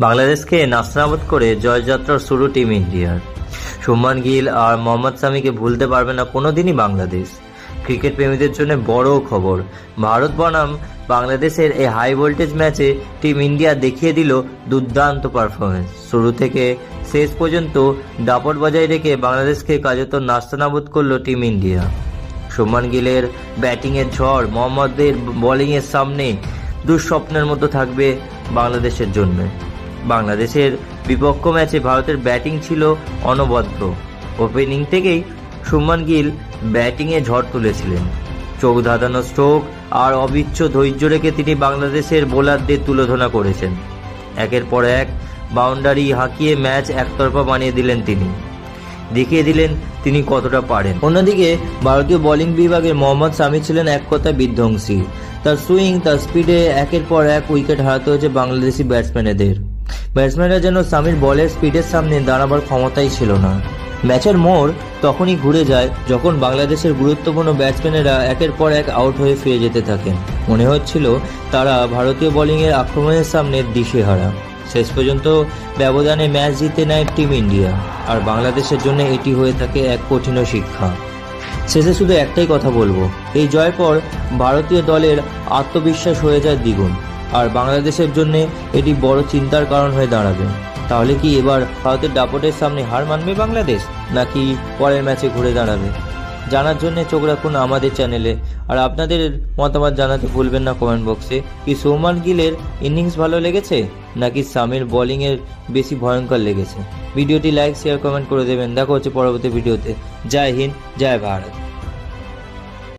বাংলাদেশকে নাস্তানাবুদ করে জয়যাত্রার শুরু টিম ইন্ডিয়ার। শুভমান গিল আর মোহাম্মদ সামিকে ভুলতে পারবে না কোনোদিনই বাংলাদেশ। ক্রিকেট প্রেমীদের জন্য বড় খবর, ভারত বনাম বাংলাদেশের এই হাই ভোল্টেজ ম্যাচে টিম ইন্ডিয়া দেখিয়ে দিল দুর্দান্ত পারফরমেন্স। শুরু থেকে শেষ পর্যন্ত দাপট বজায় রেখে বাংলাদেশকে কার্যত নাস্তানাবুদ করলো টিম ইন্ডিয়া। শুভমান গিলের ব্যাটিংয়ের ঝড়, মোহাম্মদের বোলিংয়ের সামনে দুঃস্বপ্নের মতো থাকবে বাংলাদেশের জন্য। বাংলাদেশের বিপক্ষ ম্যাচে ভারতের ব্যাটিং ছিল অনবদ্য। ওপেনিং থেকেই শুভমান গিল ব্যাটিংয়ে ঝড় তুলেছিলেন। চোখ ধাঁধানো স্ট্রোক আর অবিচ্ছ ধৈর্য রেখে তিনি বাংলাদেশের বোলারদের তুলোধনা করেছেন। একের পর এক বাউন্ডারি হাঁকিয়ে ম্যাচ একতরফা বানিয়ে দিলেন। তিনি দেখিয়ে দিলেন তিনি কতটা পারেন। অন্যদিকে ভারতীয় বোলিং বিভাগের মোহাম্মদ সামি ছিলেন এক কথায় বিধ্বংসী। তার সুইং, তার স্পিডে একের পর এক উইকেট হারাতে হয়েছে বাংলাদেশি ব্যাটসম্যানরা যেন সামির বলের স্পিডের সামনে দাঁড়াবার ক্ষমতাই ছিল না। ম্যাচের মোড় তখনই ঘুরে যায় যখন বাংলাদেশের গুরুত্বপূর্ণ ব্যাটসম্যানেরা একের পর এক আউট হয়ে ফিরে যেতে থাকেন। মনে হচ্ছিল তারা ভারতীয় বোলিংয়ের আক্রমণের সামনে দিশেহারা। শেষ পর্যন্ত ব্যবধানে ম্যাচ জিতে নেয় টিম ইন্ডিয়া, আর বাংলাদেশের জন্য এটি হয়ে থাকে এক কঠিন শিক্ষা। শেষে শুধু একটাই কথা বলবো, এই জয়ের পর ভারতীয় দলের আত্মবিশ্বাস হয়ে যায় দ্বিগুণ, আর বাংলাদেশের জন্য এটি বড় চিন্তার কারণ হয়ে দাঁড়াবে। তাহলে কি এবার ভারতের দাপটের সামনে হার মানবে বাংলাদেশ, নাকি পরের ম্যাচে ঘুরে দাঁড়াবে? জানার জন্য চোখ রাখুন আমাদের চ্যানেলে, আর আপনাদের মতামত জানাতে ভুলবেন না কমেন্ট বক্সে। কি শুভমান গিলের ইনিংস ভালো লেগেছে, নাকি সামির বোলিংয়ের বেশি ভয়ঙ্কর লেগেছে? ভিডিওটি লাইক, শেয়ার, কমেন্ট করে দেবেন। দেখা হচ্ছে পরবর্তী ভিডিওতে। জয় হিন্দ, জয় ভারত।